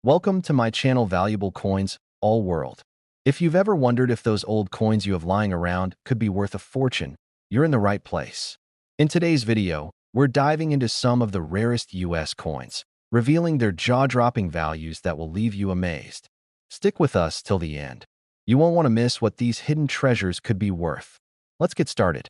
Welcome to my channel Valuable Coins, All World. If you've ever wondered if those old coins you have lying around could be worth a fortune, you're in the right place. In today's video, we're diving into some of the rarest US coins, revealing their jaw-dropping values that will leave you amazed. Stick with us till the end. You won't want to miss what these hidden treasures could be worth. Let's get started.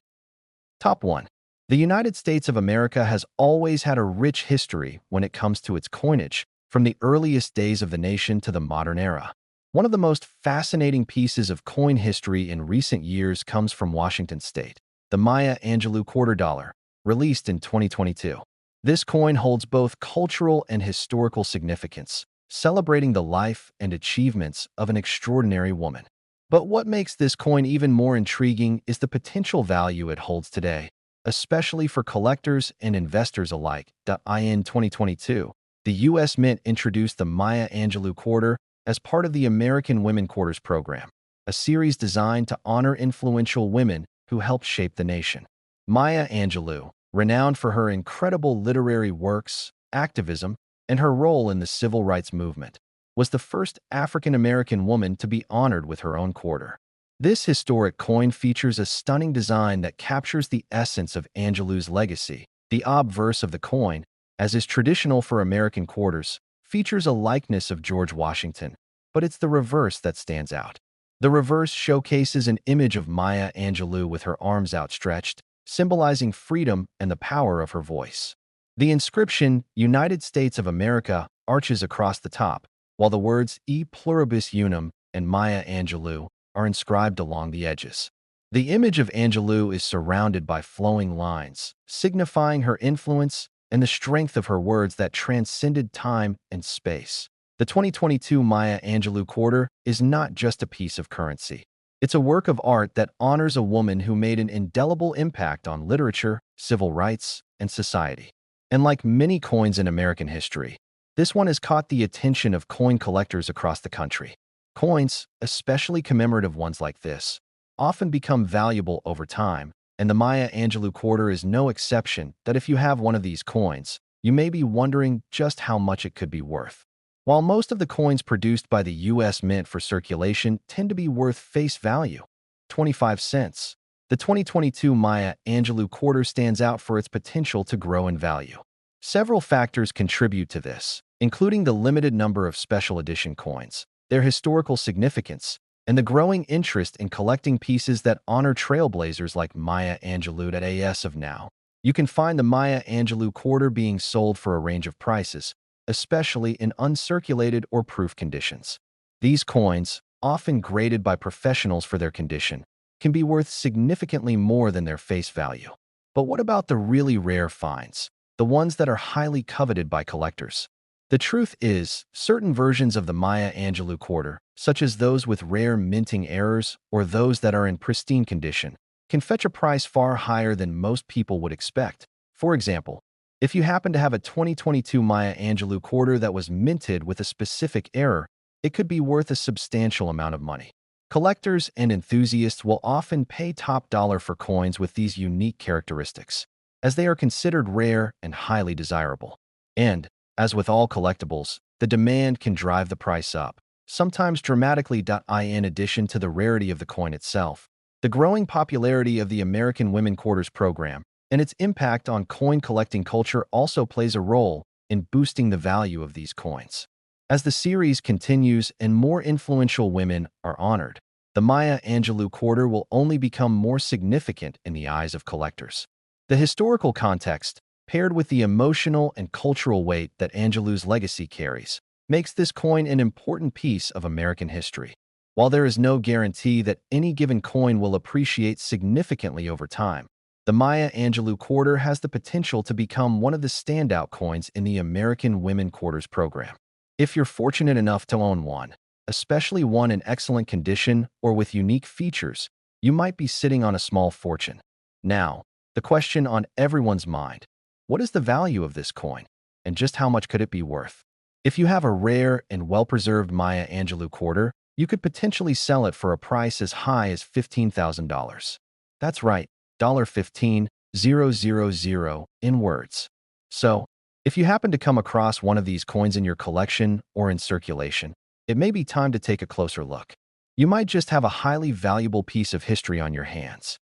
Top 1. The United States of America has always had a rich history when it comes to its coinage, from the earliest days of the nation to the modern era. One of the most fascinating pieces of coin history in recent years comes from Washington State, the Maya Angelou quarter dollar, released in 2022. This coin holds both cultural and historical significance, celebrating the life and achievements of an extraordinary woman. But what makes this coin even more intriguing is the potential value it holds today, especially for collectors and investors alike. In 2022, the U.S. Mint introduced the Maya Angelou quarter as part of the American Women Quarters program, a series designed to honor influential women who helped shape the nation. Maya Angelou, renowned for her incredible literary works, activism, and her role in the civil rights movement, was the first African-American woman to be honored with her own quarter. This historic coin features a stunning design that captures the essence of Angelou's legacy. The obverse of the coin, as is traditional for American quarters, features a likeness of George Washington, but it's the reverse that stands out. The reverse showcases an image of Maya Angelou with her arms outstretched, symbolizing freedom and the power of her voice. The inscription, United States of America, arches across the top, while the words E pluribus unum and Maya Angelou are inscribed along the edges. The image of Angelou is surrounded by flowing lines, signifying her influence and the strength of her words that transcended time and space. The 2022 Maya Angelou quarter is not just a piece of currency. It's a work of art that honors a woman who made an indelible impact on literature, civil rights, and society. And like many coins in American history, this one has caught the attention of coin collectors across the country. Coins, especially commemorative ones like this, often become valuable over time, and the Maya Angelou quarter is no exception. That if you have one of these coins, you may be wondering just how much it could be worth. While most of the coins produced by the U.S. Mint for circulation tend to be worth face value, 25 cents, the 2022 Maya Angelou quarter stands out for its potential to grow in value. Several factors contribute to this, including the limited number of special edition coins, their historical significance, and the growing interest in collecting pieces that honor trailblazers like Maya Angelou. As of now, you can find the Maya Angelou quarter being sold for a range of prices, especially in uncirculated or proof conditions. These coins, often graded by professionals for their condition, can be worth significantly more than their face value. But what about the really rare finds, the ones that are highly coveted by collectors? The truth is, certain versions of the Maya Angelou quarter, such as those with rare minting errors or those that are in pristine condition, can fetch a price far higher than most people would expect. For example, if you happen to have a 2022 Maya Angelou quarter that was minted with a specific error, it could be worth a substantial amount of money. Collectors and enthusiasts will often pay top dollar for coins with these unique characteristics, as they are considered rare and highly desirable. And, as with all collectibles, the demand can drive the price up, sometimes dramatically. In addition to the rarity of the coin itself, the growing popularity of the American Women Quarters program and its impact on coin collecting culture also plays a role in boosting the value of these coins. As the series continues and more influential women are honored, the Maya Angelou quarter will only become more significant in the eyes of collectors. The historical context, paired with the emotional and cultural weight that Angelou's legacy carries, makes this coin an important piece of American history. While there is no guarantee that any given coin will appreciate significantly over time, the Maya Angelou quarter has the potential to become one of the standout coins in the American Women Quarters program. If you're fortunate enough to own one, especially one in excellent condition or with unique features, you might be sitting on a small fortune. Now, the question on everyone's mind: what is the value of this coin, and just how much could it be worth? If you have a rare and well-preserved Maya Angelou quarter, you could potentially sell it for a price as high as $15,000. That's right, $15,000 in words. So, If you happen to come across one of these coins in your collection or in circulation, it may be time to take a closer look. You might just have a highly valuable piece of history on your hands.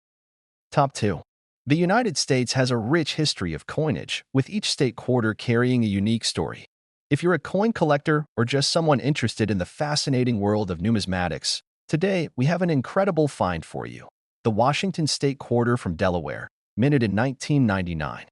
Top 2. The United States has a rich history of coinage, with each state quarter carrying a unique story. If you're a coin collector or just someone interested in the fascinating world of numismatics, today we have an incredible find for you. The Washington State Quarter from Delaware, minted in 1999.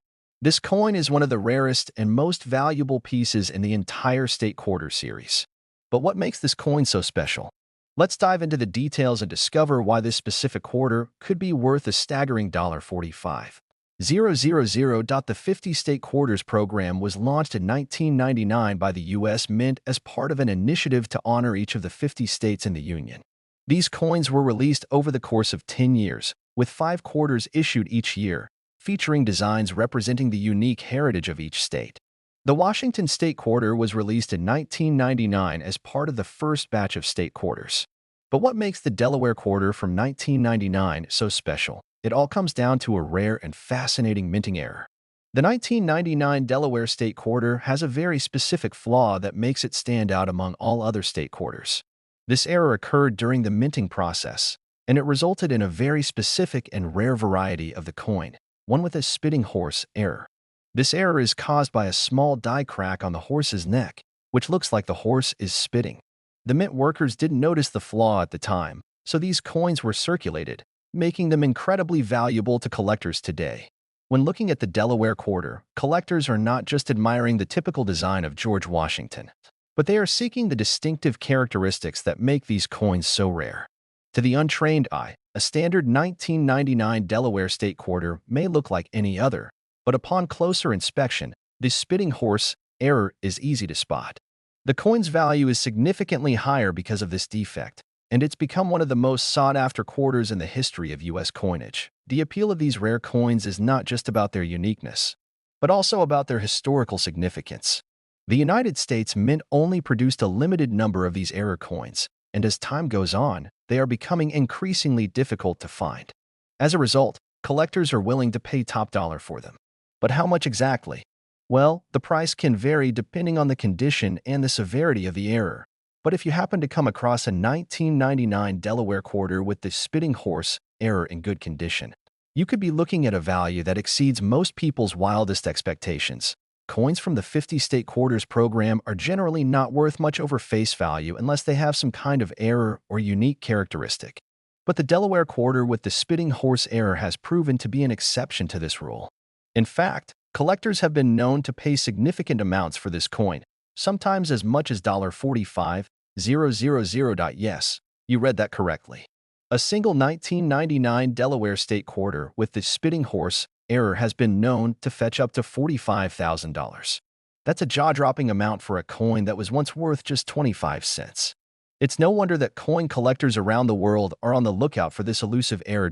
This coin is one of the rarest and most valuable pieces in the entire state quarter series. But what makes this coin so special? Let's dive into the details and discover why this specific quarter could be worth a staggering $45,000. The 50 State Quarters program was launched in 1999 by the U.S. Mint as part of an initiative to honor each of the 50 states in the Union. These coins were released over the course of 10 years, with 5 quarters issued each year, featuring designs representing the unique heritage of each state. The Washington State Quarter was released in 1999 as part of the first batch of state quarters. But what makes the Delaware Quarter from 1999 so special? It all comes down to a rare and fascinating minting error. The 1999 Delaware State Quarter has a very specific flaw that makes it stand out among all other state quarters. This error occurred during the minting process, and it resulted in a very specific and rare variety of the coin, one with a spitting horse error. This error is caused by a small die crack on the horse's neck, which looks like the horse is spitting. The mint workers didn't notice the flaw at the time, so these coins were circulated, making them incredibly valuable to collectors today. When looking at the Delaware Quarter, collectors are not just admiring the typical design of George Washington, but they are seeking the distinctive characteristics that make these coins so rare. To the untrained eye, a standard 1999 Delaware State Quarter may look like any other, but upon closer inspection, the spitting horse error is easy to spot. The coin's value is significantly higher because of this defect, and it's become one of the most sought-after quarters in the history of U.S. coinage. The appeal of these rare coins is not just about their uniqueness, but also about their historical significance. The United States Mint only produced a limited number of these error coins, and as time goes on, they are becoming increasingly difficult to find. As a result, collectors are willing to pay top dollar for them. But how much exactly? Well, the price can vary depending on the condition and the severity of the error. But if you happen to come across a 1999 Delaware Quarter with the spitting horse error in good condition, you could be looking at a value that exceeds most people's wildest expectations. Coins from the 50 State Quarters program are generally not worth much over face value unless they have some kind of error or unique characteristic. But the Delaware Quarter with the spitting horse error has proven to be an exception to this rule. In fact, collectors have been known to pay significant amounts for this coin, sometimes as much as $45,000. Yes, you read that correctly. A single 1999 Delaware State Quarter with the spitting horse error has been known to fetch up to $45,000. That's a jaw-dropping amount for a coin that was once worth just 25 cents. It's no wonder that coin collectors around the world are on the lookout for this elusive error.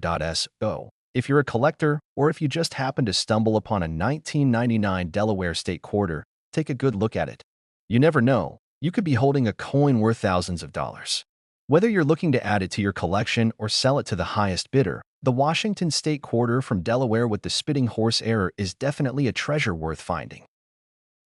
So, if you're a collector, or if you just happen to stumble upon a 1999 Delaware State Quarter, take a good look at it. You never know, you could be holding a coin worth thousands of dollars. Whether you're looking to add it to your collection or sell it to the highest bidder, the Washington State Quarter from Delaware with the spitting horse error is definitely a treasure worth finding.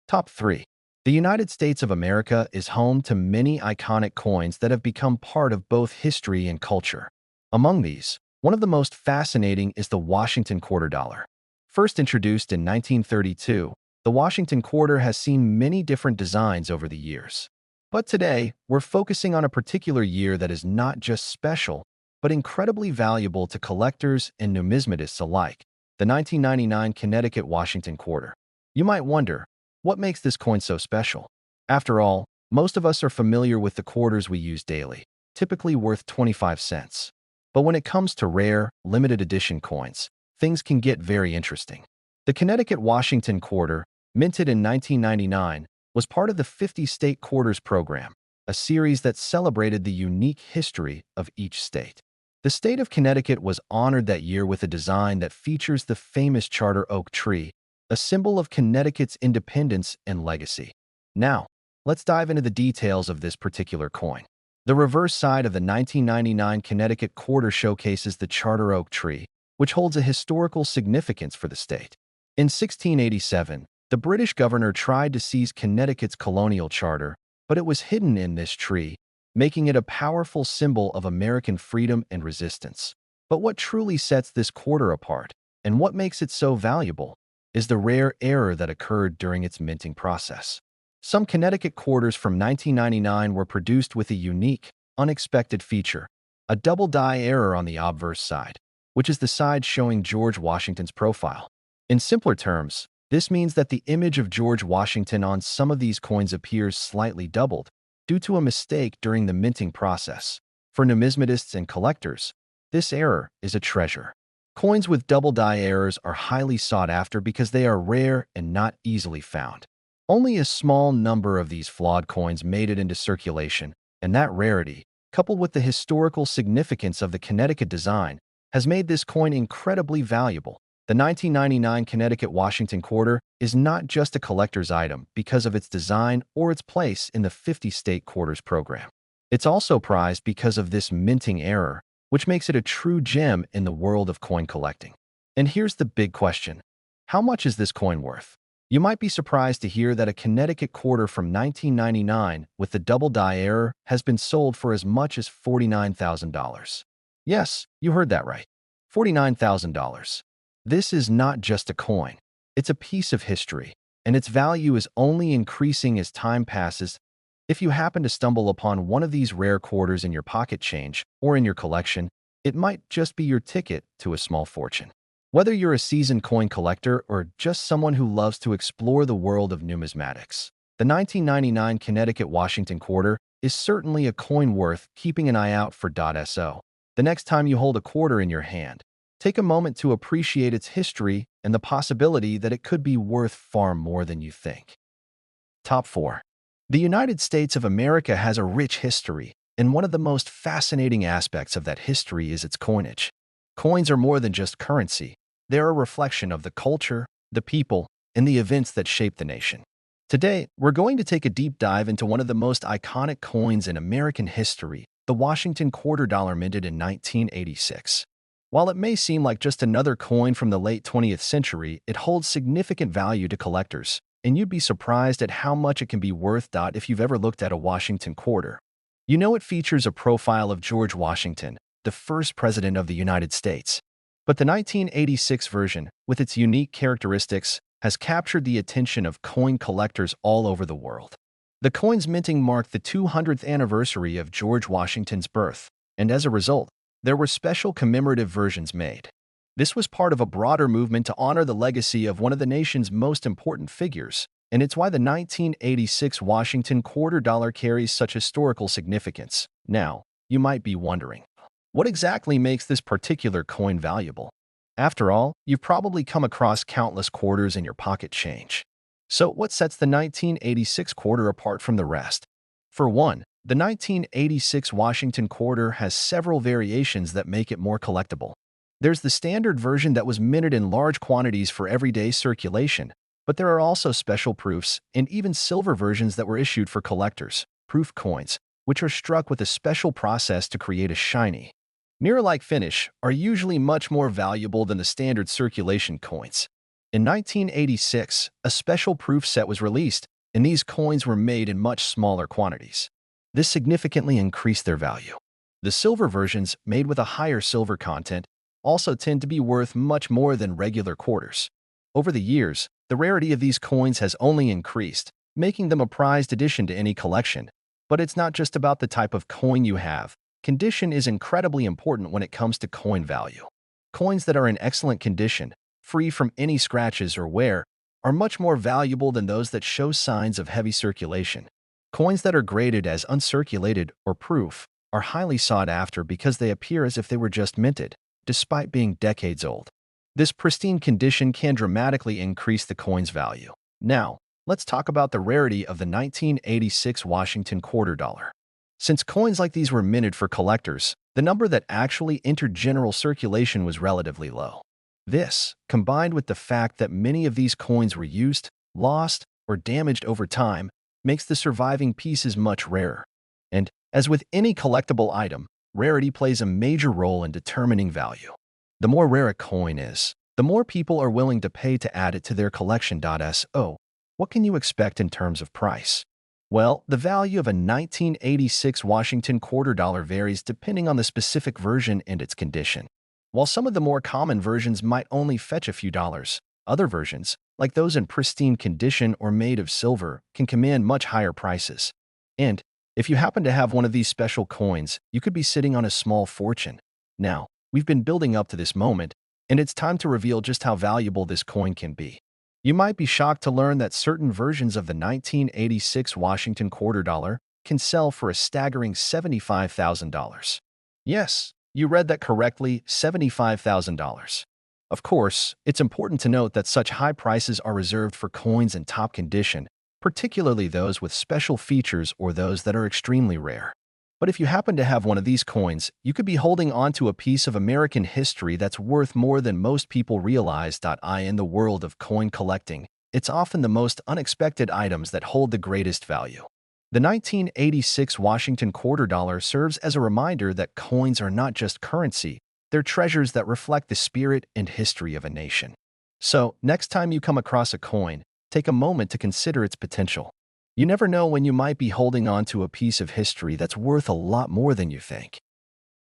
Top 3. The United States of America is home to many iconic coins that have become part of both history and culture. Among these, one of the most fascinating is the Washington Quarter Dollar. First introduced in 1932, the Washington Quarter has seen many different designs over the years. But today, we're focusing on a particular year that is not just special, but incredibly valuable to collectors and numismatists alike, the 1999 Connecticut Washington Quarter. You might wonder, what makes this coin so special? After all, most of us are familiar with the quarters we use daily, typically worth 25 cents. But when it comes to rare, limited edition coins, things can get very interesting. The Connecticut Washington Quarter, minted in 1999, was part of the 50 State Quarters program, a series that celebrated the unique history of each state. The state of Connecticut was honored that year with a design that features the famous charter oak tree, a symbol of Connecticut's independence and legacy. Now, let's dive into the details of this particular coin. The reverse side of the 1999 Connecticut Quarter showcases the charter oak tree, which holds a historical significance for the state. In 1687, The British governor tried to seize Connecticut's colonial charter, but it was hidden in this tree, making it a powerful symbol of American freedom and resistance. But what truly sets this quarter apart, and what makes it so valuable, is the rare error that occurred during its minting process. Some Connecticut quarters from 1999 were produced with a unique, unexpected feature, a double die error on the obverse side, which is the side showing George Washington's profile. In simpler terms, this means that the image of George Washington on some of these coins appears slightly doubled due to a mistake during the minting process. For numismatists and collectors, this error is a treasure. Coins with double die errors are highly sought after because they are rare and not easily found. Only a small number of these flawed coins made it into circulation, and that rarity, coupled with the historical significance of the Connecticut design, has made this coin incredibly valuable. The 1999 Connecticut Washington quarter is not just a collector's item because of its design or its place in the 50-state quarters program. It's also prized because of this minting error, which makes it a true gem in the world of coin collecting. And here's the big question. How much is this coin worth? You might be surprised to hear that a Connecticut quarter from 1999 with the double die error has been sold for as much as $49,000. Yes, you heard that right. $49,000. This is not just a coin. It's a piece of history, and its value is only increasing as time passes. If you happen to stumble upon one of these rare quarters in your pocket change or in your collection, it might just be your ticket to a small fortune. Whether you're a seasoned coin collector or just someone who loves to explore the world of numismatics, the 1999 Connecticut Washington quarter is certainly a coin worth keeping an eye out for. So, the next time you hold a quarter in your hand, take a moment to appreciate its history and the possibility that it could be worth far more than you think. Top 4. The United States of America has a rich history, and one of the most fascinating aspects of that history is its coinage. Coins are more than just currency. They're a reflection of the culture, the people, and the events that shape the nation. Today, we're going to take a deep dive into one of the most iconic coins in American history, the Washington quarter dollar minted in 1986. While it may seem like just another coin from the late 20th century, it holds significant value to collectors, and you'd be surprised at how much it can be worth. If you've ever looked at a Washington quarter, you know it features a profile of George Washington, the first president of the United States. But the 1986 version, with its unique characteristics, has captured the attention of coin collectors all over the world. The coin's minting marked the 200th anniversary of George Washington's birth, and as a result, there were special commemorative versions made. This was part of a broader movement to honor the legacy of one of the nation's most important figures, and it's why the 1986 Washington quarter dollar carries such historical significance. Now, you might be wondering, what exactly makes this particular coin valuable? After all, you've probably come across countless quarters in your pocket change. So what sets the 1986 quarter apart from the rest? For one, the 1986 Washington quarter has several variations that make it more collectible. There's the standard version that was minted in large quantities for everyday circulation, but there are also special proofs and even silver versions that were issued for collectors, proof coins, which are struck with a special process to create a shiny, mirror-like finish, are usually much more valuable than the standard circulation coins. In 1986, a special proof set was released, and these coins were made in much smaller quantities. This significantly increased their value. The silver versions, made with a higher silver content, also tend to be worth much more than regular quarters. Over the years, the rarity of these coins has only increased, making them a prized addition to any collection. But it's not just about the type of coin you have. Condition is incredibly important when it comes to coin value. Coins that are in excellent condition, free from any scratches or wear, are much more valuable than those that show signs of heavy circulation. Coins that are graded as uncirculated or proof are highly sought after because they appear as if they were just minted, despite being decades old. This pristine condition can dramatically increase the coin's value. Now, let's talk about the rarity of the 1986 Washington quarter dollar. Since coins like these were minted for collectors, the number that actually entered general circulation was relatively low. This, combined with the fact that many of these coins were used, lost, or damaged over time, makes the surviving pieces much rarer. And, as with any collectible item, rarity plays a major role in determining value. The more rare a coin is, the more people are willing to pay to add it to their collection. So, what can you expect in terms of price? Well, the value of a 1986 Washington quarter dollar varies depending on the specific version and its condition. While some of the more common versions might only fetch a few dollars, other versions, like those in pristine condition or made of silver, can command much higher prices. And if you happen to have one of these special coins, you could be sitting on a small fortune. Now, we've been building up to this moment, and it's time to reveal just how valuable this coin can be. You might be shocked to learn that certain versions of the 1986 Washington quarter dollar can sell for a staggering $75,000. Yes, you read that correctly, $75,000. Of course, it's important to note that such high prices are reserved for coins in top condition, particularly those with special features or those that are extremely rare. But if you happen to have one of these coins, you could be holding onto a piece of American history that's worth more than most people realize. In the world of coin collecting, it's often the most unexpected items that hold the greatest value. The 1986 Washington quarter dollar serves as a reminder that coins are not just currency, they're treasures that reflect the spirit and history of a nation. So, next time you come across a coin, take a moment to consider its potential. You never know when you might be holding on to a piece of history that's worth a lot more than you think.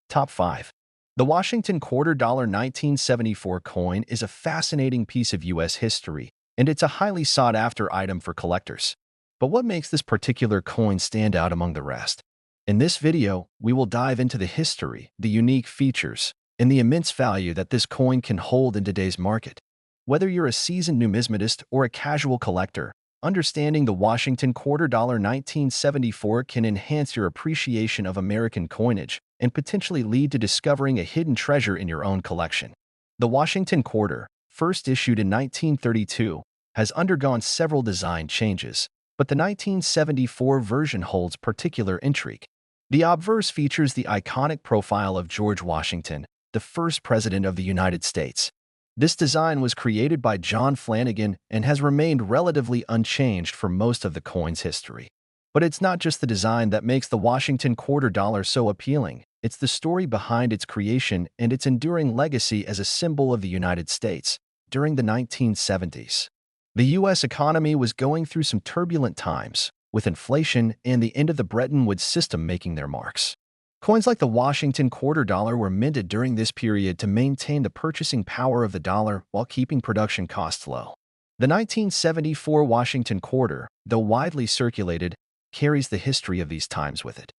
Top 5. The Washington quarter dollar 1974 coin is a fascinating piece of U.S. history, and it's a highly sought-after item for collectors. But what makes this particular coin stand out among the rest? In this video, we will dive into the history, the unique features, and the immense value that this coin can hold in today's market. Whether you're a seasoned numismatist or a casual collector, understanding the Washington quarter dollar 1974 can enhance your appreciation of American coinage and potentially lead to discovering a hidden treasure in your own collection. The Washington quarter, first issued in 1932, has undergone several design changes, but the 1974 version holds particular intrigue. The obverse features the iconic profile of George Washington, the first president of the United States. This design was created by John Flanagan and has remained relatively unchanged for most of the coin's history. But it's not just the design that makes the Washington quarter dollar so appealing, it's the story behind its creation and its enduring legacy as a symbol of the United States. During the 1970s, the U.S. economy was going through some turbulent times, with inflation and the end of the Bretton Woods system making their marks. Coins like the Washington quarter dollar were minted during this period to maintain the purchasing power of the dollar while keeping production costs low. The 1974 Washington quarter, though widely circulated, carries the history of these times with it,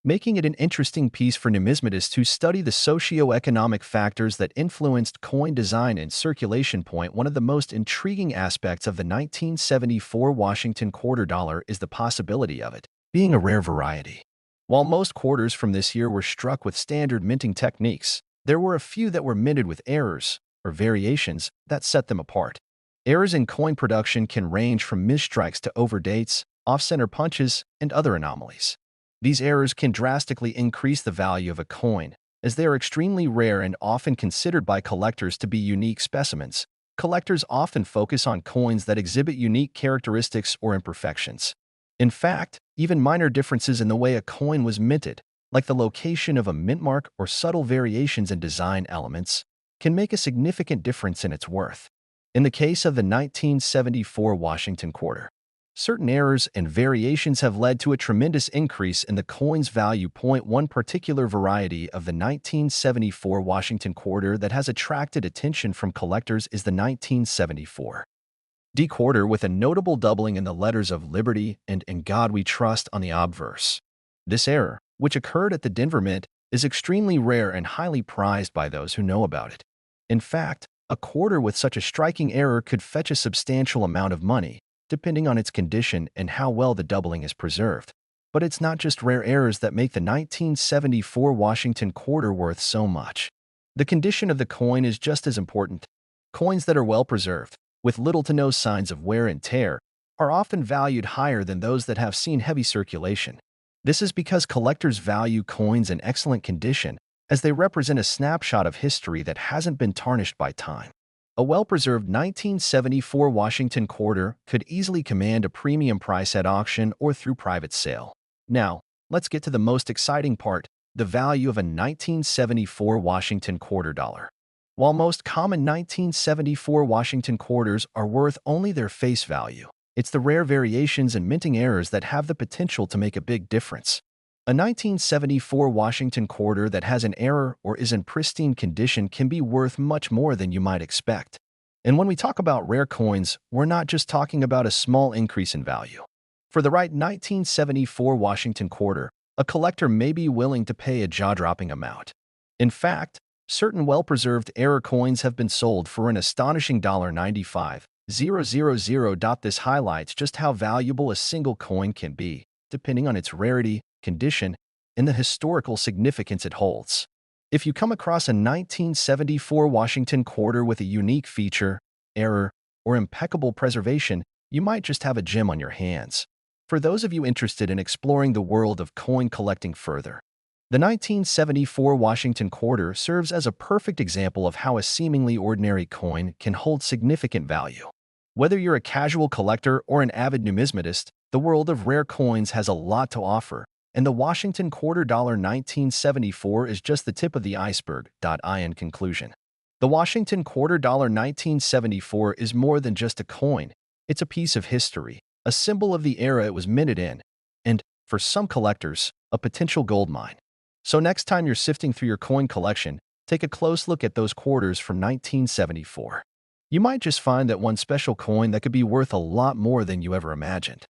making it an interesting piece for numismatists who study the socio-economic factors that influenced coin design and circulation. One of the most intriguing aspects of the 1974 Washington quarter dollar is the possibility of it being a rare variety. While most quarters from this year were struck with standard minting techniques, there were a few that were minted with errors, or variations, that set them apart. Errors in coin production can range from misstrikes to overdates, off-center punches, and other anomalies. These errors can drastically increase the value of a coin, as they are extremely rare and often considered by collectors to be unique specimens. Collectors often focus on coins that exhibit unique characteristics or imperfections. In fact, even minor differences in the way a coin was minted, like the location of a mint mark or subtle variations in design elements, can make a significant difference in its worth. In the case of the 1974 Washington quarter, certain errors and variations have led to a tremendous increase in the coin's value. One particular variety of the 1974 Washington quarter that has attracted attention from collectors is the 1974 D quarter, with a notable doubling in the letters of Liberty and "In God We Trust" on the obverse. This error, which occurred at the Denver Mint, is extremely rare and highly prized by those who know about it. In fact, a quarter with such a striking error could fetch a substantial amount of money, depending on its condition and how well the doubling is preserved. But it's not just rare errors that make the 1974 Washington quarter worth so much. The condition of the coin is just as important. Coins that are well preserved, with little to no signs of wear and tear, are often valued higher than those that have seen heavy circulation. This is because collectors value coins in excellent condition, as they represent a snapshot of history that hasn't been tarnished by time. A well-preserved 1974 Washington quarter could easily command a premium price at auction or through private sale. Now, let's get to the most exciting part, the value of a 1974 Washington quarter dollar. While most common 1974 Washington quarters are worth only their face value, it's the rare variations and minting errors that have the potential to make a big difference. A 1974 Washington quarter that has an error or is in pristine condition can be worth much more than you might expect. And when we talk about rare coins, we're not just talking about a small increase in value. For the right 1974 Washington quarter, a collector may be willing to pay a jaw-dropping amount. In fact, certain well-preserved error coins have been sold for an astonishing $95,000. This highlights just how valuable a single coin can be, depending on its rarity, condition, and the historical significance it holds. If you come across a 1974 Washington quarter with a unique feature, error, or impeccable preservation, you might just have a gem on your hands. For those of you interested in exploring the world of coin collecting further, the 1974 Washington quarter serves as a perfect example of how a seemingly ordinary coin can hold significant value. Whether you're a casual collector or an avid numismatist, the world of rare coins has a lot to offer, and the Washington quarter $1974 is just the tip of the iceberg. In conclusion, the Washington quarter $1974 is more than just a coin. It's a piece of history, a symbol of the era it was minted in, and, for some collectors, a potential goldmine. So next time you're sifting through your coin collection, take a close look at those quarters from 1974. You might just find that one special coin that could be worth a lot more than you ever imagined.